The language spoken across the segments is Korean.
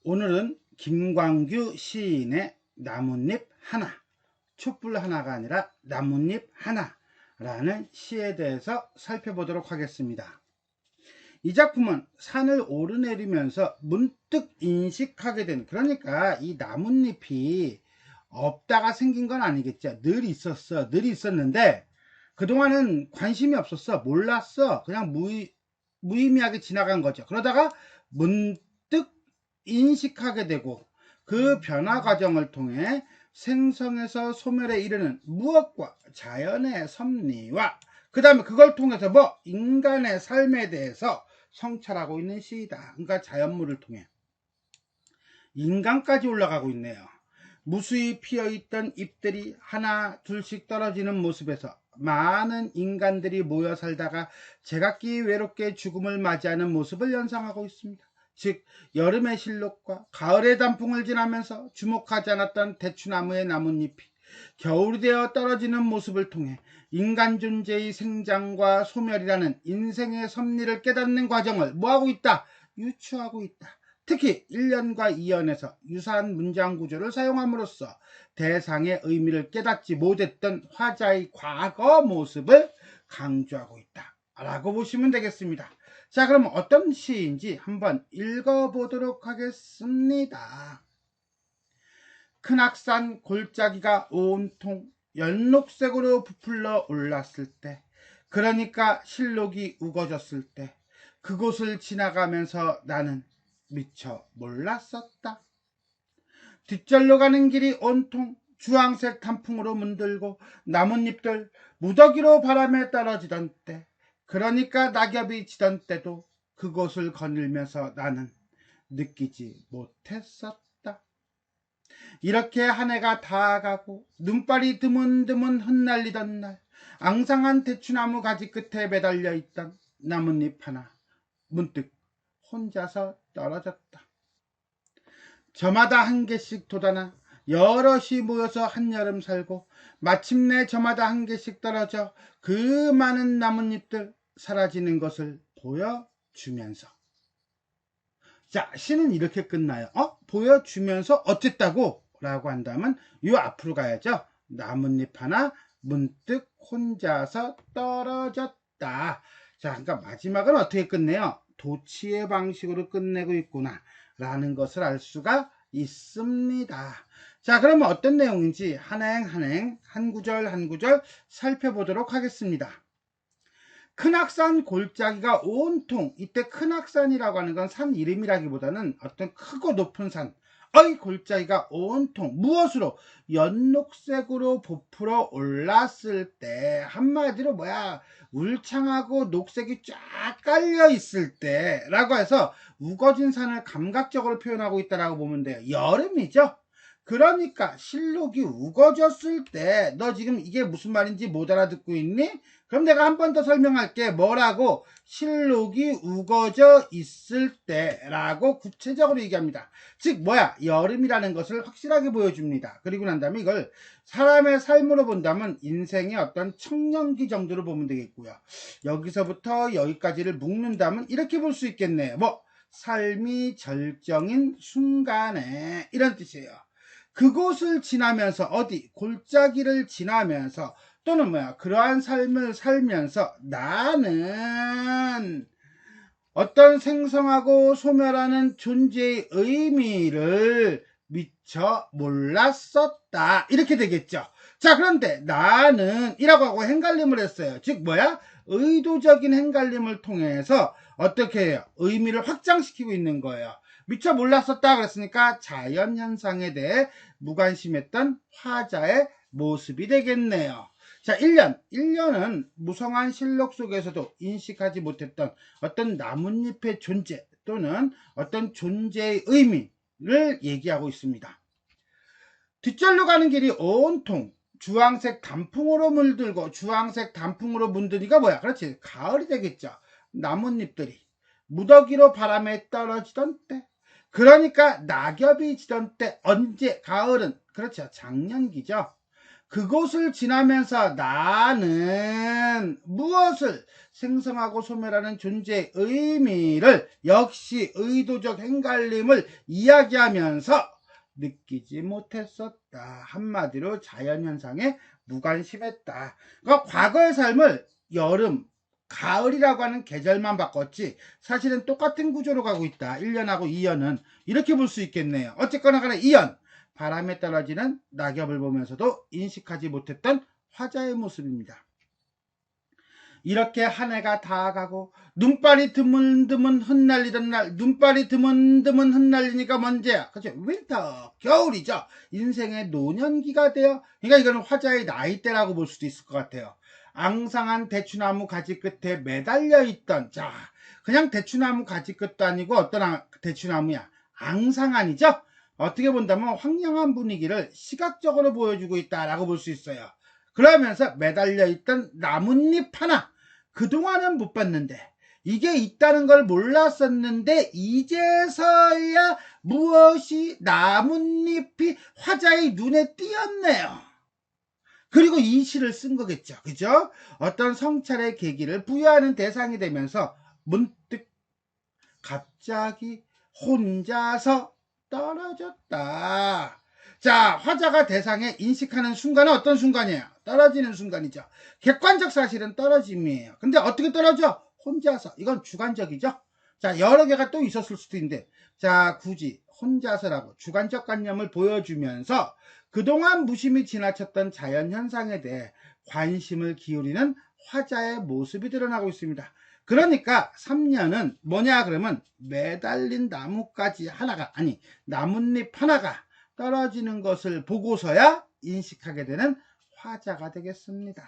오늘은 김광규 시인의 나뭇잎 하나, 촛불 하나가 아니라 나뭇잎 하나라는 시에 대해서 살펴보도록 하겠습니다. 이 작품은 산을 오르내리면서 문득 인식하게 된, 그러니까 이 나뭇잎이 없다가 생긴 건 아니겠죠. 늘 있었어. 늘 있었는데 그동안은 관심이 없었어. 몰랐어. 그냥 무의미하게 지나간 거죠. 그러다가 문득 인식하게 되고 그 변화 과정을 통해 생성에서 소멸에 이르는 무엇과 자연의 섭리와 그 다음에 그걸 통해서 인간의 삶에 대해서 성찰하고 있는 시이다. 그러니까 자연물을 통해 인간까지 올라가고 있네요. 무수히 피어있던 잎들이 하나 둘씩 떨어지는 모습에서 많은 인간들이 모여 살다가 제각기 외롭게 죽음을 맞이하는 모습을 연상하고 있습니다. 즉 여름의 실록과 가을의 단풍을 지나면서 주목하지 않았던 대추나무의 나뭇잎이 겨울이 되어 떨어지는 모습을 통해 인간 존재의 생장과 소멸이라는 인생의 섭리를 깨닫는 과정을 뭐하고 있다? 유추하고 있다. 특히 1년과 2년에서 유사한 문장 구조를 사용함으로써 대상의 의미를 깨닫지 못했던 화자의 과거 모습을 강조하고 있다 라고 보시면 되겠습니다. 자, 그럼 어떤 시인지 한번 읽어보도록 하겠습니다. 큰악산 골짜기가 온통 연록색으로 부풀러 올랐을 때, 그러니까 실록이 우거졌을 때, 그곳을 지나가면서 나는 미처 몰랐었다. 뒷절로 가는 길이 온통 주황색 단풍으로 문들고 나뭇잎들 무더기로 바람에 떨어지던 때, 그러니까 낙엽이 지던 때도 그곳을 거닐면서 나는 느끼지 못했었다. 이렇게 한 해가 다 가고 눈발이 드문드문 흩날리던 날, 앙상한 대추나무 가지 끝에 매달려 있던 나뭇잎 하나 문득 혼자서 떨어졌다. 저마다 한 개씩 돋아나 여럿이 모여서 한여름 살고 마침내 저마다 한 개씩 떨어져 그 많은 나뭇잎들 사라지는 것을 보여주면서. 자, 시는 이렇게 끝나요. 보여주면서 어쨌다고? 라고 한다면 요 앞으로 가야죠. 나뭇잎 하나 문득 혼자서 떨어졌다. 자, 그러니까 마지막은 어떻게 끝내요? 도치의 방식으로 끝내고 있구나 라는 것을 알 수가 있습니다. 자, 그러면 어떤 내용인지 한행 한 구절 한 구절 살펴보도록 하겠습니다. 큰악산 골짜기가 온통, 이때 큰악산이라고 하는 건 산 이름이라기보다는 어떤 크고 높은 산, 골짜기가 온통 무엇으로? 연녹색으로 부풀어 올랐을 때, 한마디로 울창하고 녹색이 쫙 깔려 있을 때 라고 해서 우거진 산을 감각적으로 표현하고 있다라고 보면 돼요. 여름이죠. 그러니까 실록이 우거졌을 때, 너 지금 이게 무슨 말인지 못 알아듣고 있니? 그럼 내가 한 번 더 설명할게. 뭐라고? 실록이 우거져 있을 때라고 구체적으로 얘기합니다. 즉 여름이라는 것을 확실하게 보여줍니다. 그리고 난 다음에 이걸 사람의 삶으로 본다면 인생의 어떤 청년기 정도로 보면 되겠고요. 여기서부터 여기까지를 묶는다면 이렇게 볼 수 있겠네요. 삶이 절정인 순간에, 이런 뜻이에요. 그곳을 지나면서, 어디? 골짜기를 지나면서, 또는 그러한 삶을 살면서 나는 어떤 생성하고 소멸하는 존재의 의미를 미처 몰랐었다. 이렇게 되겠죠. 자, 그런데 나는 이라고 하고 헷갈림을 했어요. 즉 의도적인 헷갈림을 통해서 어떻게 해요? 의미를 확장시키고 있는 거예요. 미처 몰랐었다 그랬으니까 자연현상에 대해 무관심했던 화자의 모습이 되겠네요. 자, 1년은 무성한 실록 속에서도 인식하지 못했던 어떤 나뭇잎의 존재 또는 어떤 존재의 의미를 얘기하고 있습니다. 뒷절로 가는 길이 온통 주황색 단풍으로 물들고, 주황색 단풍으로 물드니까 그렇지, 가을이 되겠죠. 나뭇잎들이 무더기로 바람에 떨어지던 때, 그러니까 낙엽이 지던 때, 언제? 가을은 그렇죠, 작년기죠. 그곳을 지나면서 나는 무엇을 생성하고 소멸하는 존재의 의미를 역시 의도적 헷갈림을 이야기하면서 느끼지 못했었다. 한마디로 자연현상에 무관심했다. 그러니까 과거의 삶을 여름, 가을이라고 하는 계절만 바꿨지 사실은 똑같은 구조로 가고 있다. 1년하고 2년은 이렇게 볼 수 있겠네요. 어쨌거나 간에 2년 바람에 떨어지는 낙엽을 보면서도 인식하지 못했던 화자의 모습입니다. 이렇게 한 해가 다 가고 눈발이 드문드문 흩날리던 날, 눈발이 드문드문 흩날리니까 언제야? 그죠? 윈터, 겨울이죠. 인생의 노년기가 돼요. 그러니까 이거는 화자의 나이대라고 볼 수도 있을 것 같아요. 앙상한 대추나무 가지 끝에 매달려 있던, 자, 그냥 대추나무 가지 끝도 아니고 어떤 대추나무야? 앙상한이죠? 어떻게 본다면 황량한 분위기를 시각적으로 보여주고 있다라고 볼 수 있어요. 그러면서 매달려 있던 나뭇잎 하나, 그동안은 못 봤는데 이게 있다는 걸 몰랐었는데 이제서야 무엇이 나뭇잎이 화자의 눈에 띄었네요. 그리고 이 시를 쓴 거겠죠. 그죠? 어떤 성찰의 계기를 부여하는 대상이 되면서 문득 갑자기 혼자서 떨어졌다. 자, 화자가 대상에 인식하는 순간은 어떤 순간이에요? 떨어지는 순간이죠. 객관적 사실은 떨어짐이에요. 근데 어떻게 떨어져? 혼자서. 이건 주관적이죠. 자, 여러 개가 또 있었을 수도 있는데, 자, 굳이 혼자서라고 주관적 관념을 보여주면서 그동안 무심히 지나쳤던 자연현상에 대해 관심을 기울이는 화자의 모습이 드러나고 있습니다. 그러니까 3년은 뭐냐 그러면 매달린 나뭇가지 하나가, 아니 나뭇잎 하나가 떨어지는 것을 보고서야 인식하게 되는 화자가 되겠습니다.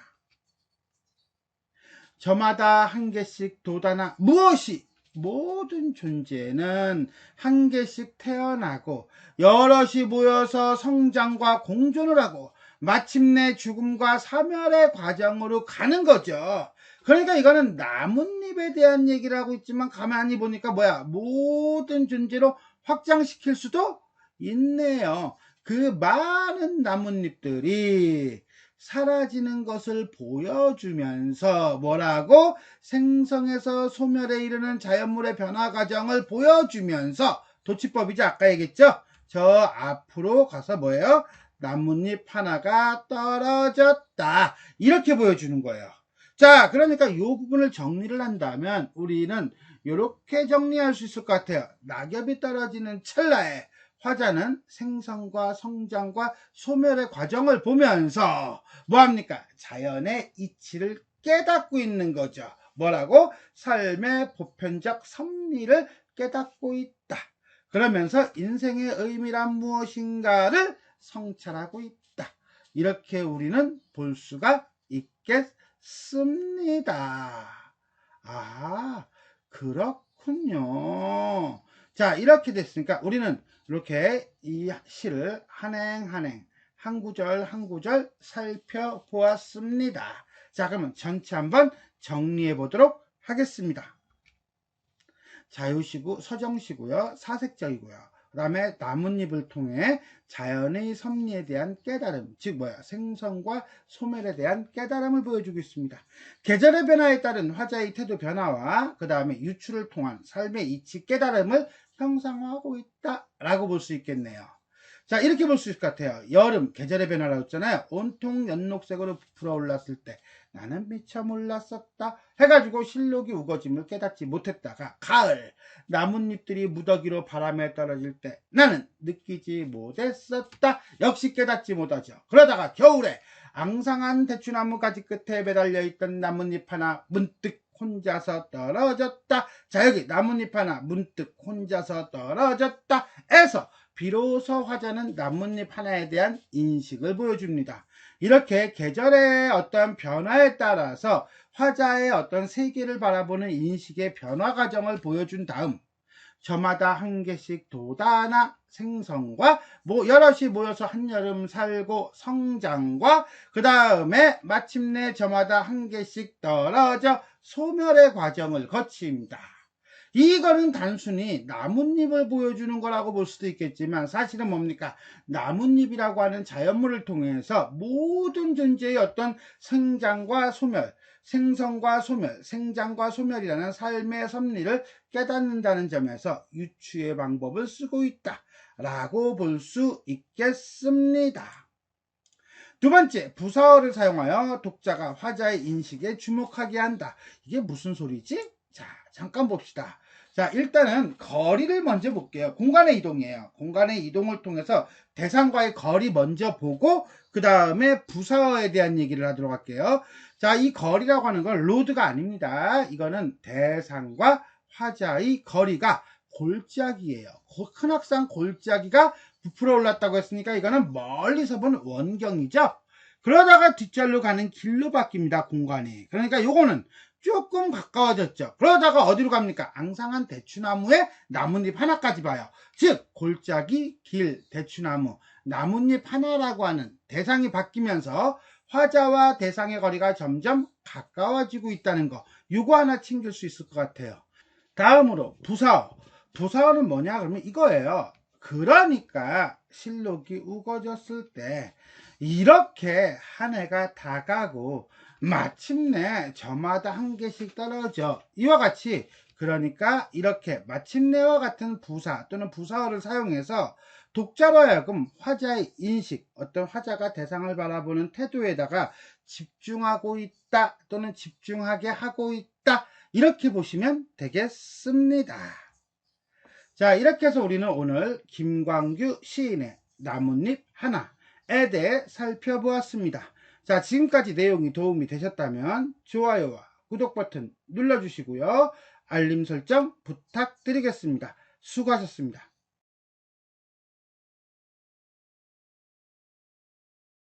저마다 한 개씩 돋아나 무엇이 모든 존재는 한 개씩 태어나고 여럿이 모여서 성장과 공존을 하고 마침내 죽음과 사멸의 과정으로 가는 거죠. 그러니까 이거는 나뭇잎에 대한 얘기를 하고 있지만 가만히 보니까 뭐야, 모든 존재로 확장시킬 수도 있네요. 그 많은 나뭇잎들이 사라지는 것을 보여주면서 뭐라고? 생성에서 소멸에 이르는 자연물의 변화 과정을 보여주면서 도치법이죠. 아까 얘기했죠? 저 앞으로 가서 뭐예요? 나뭇잎 하나가 떨어졌다. 이렇게 보여주는 거예요. 자, 그러니까 이 부분을 정리를 한다면 우리는 이렇게 정리할 수 있을 것 같아요. 낙엽이 떨어지는 찰나에 화자는 생성과 성장과 소멸의 과정을 보면서 뭐합니까? 자연의 이치를 깨닫고 있는 거죠. 뭐라고? 삶의 보편적 섭리를 깨닫고 있다. 그러면서 인생의 의미란 무엇인가를 성찰하고 있다. 이렇게 우리는 볼 수가 있겠습니다. 아, 그렇군요. 자, 이렇게 됐으니까 우리는 이렇게 이 시를 한행 한 구절 한 구절 살펴보았습니다. 자, 그러면 전체 한번 정리해 보도록 하겠습니다. 자유시고 서정시고요. 사색적이고요. 그 다음에 나뭇잎을 통해 자연의 섭리에 대한 깨달음, 즉 뭐야, 생성과 소멸에 대한 깨달음을 보여주고 있습니다. 계절의 변화에 따른 화자의 태도 변화와 그 다음에 유추를 통한 삶의 이치 깨달음을 형상화하고 있다라고 볼 수 있겠네요. 자, 이렇게 볼 수 있을 것 같아요. 여름, 계절의 변화라고 했잖아요. 온통 연록색으로 부풀어 올랐을 때 나는 미처 몰랐었다 해가지고 실록이 우거짐을 깨닫지 못했다가, 가을, 나뭇잎들이 무더기로 바람에 떨어질 때 나는 느끼지 못했었다. 역시 깨닫지 못하죠. 그러다가 겨울에 앙상한 대추나무 가지 끝에 매달려 있던 나뭇잎 하나 문득 혼자서 떨어졌다. 자, 여기 나뭇잎 하나 문득 혼자서 떨어졌다 에서 비로소 화자는 나뭇잎 하나에 대한 인식을 보여줍니다. 이렇게 계절의 어떤 변화에 따라서 화자의 어떤 세계를 바라보는 인식의 변화 과정을 보여준 다음, 저마다 한 개씩 돋아나 생성과 여럿이 모여서 한여름 살고 성장과 그 다음에 마침내 저마다 한 개씩 떨어져 소멸의 과정을 거칩니다. 이거는 단순히 나뭇잎을 보여주는 거라고 볼 수도 있겠지만 사실은 뭡니까? 나뭇잎이라고 하는 자연물을 통해서 모든 존재의 어떤 생장과 소멸, 생성과 소멸, 생장과 소멸이라는 삶의 섭리를 깨닫는다는 점에서 유추의 방법을 쓰고 있다 라고 볼 수 있겠습니다. 두 번째, 부사어를 사용하여 독자가 화자의 인식에 주목하게 한다. 이게 무슨 소리지? 자, 잠깐 봅시다. 자, 일단은 거리를 먼저 볼게요. 공간의 이동이에요. 공간의 이동을 통해서 대상과의 거리 먼저 보고 그 다음에 부사어에 대한 얘기를 하도록 할게요. 자, 이 거리라고 하는 건 로드가 아닙니다. 이거는 대상과 화자의 거리가 골짜기예요. 큰 학상 골짜기가 부풀어 올랐다고 했으니까 이거는 멀리서 본 원경이죠. 그러다가 뒷절로 가는 길로 바뀝니다. 공간이. 그러니까 요거는 조금 가까워졌죠. 그러다가 어디로 갑니까? 앙상한 대추나무에 나뭇잎 하나까지 봐요. 즉 골짜기, 길, 대추나무, 나뭇잎 하나라고 하는 대상이 바뀌면서 화자와 대상의 거리가 점점 가까워지고 있다는 거, 요거 하나 챙길 수 있을 것 같아요. 다음으로 부사어. 부사어는 뭐냐 그러면 이거예요. 그러니까 실록이 우거졌을 때 이렇게 한 해가 다 가고 마침내 저마다 한 개씩 떨어져. 이와 같이 그러니까 이렇게 마침내와 같은 부사 또는 부사어를 사용해서 독자로 하여금 화자의 인식, 어떤 화자가 대상을 바라보는 태도에다가 집중하고 있다 또는 집중하게 하고 있다 이렇게 보시면 되겠습니다. 자, 이렇게 해서 우리는 오늘 김광규 시인의 나뭇잎 하나에 대해 살펴보았습니다. 자, 지금까지 내용이 도움이 되셨다면 좋아요와 구독 버튼 눌러주시고요. 알림 설정 부탁드리겠습니다. 수고하셨습니다.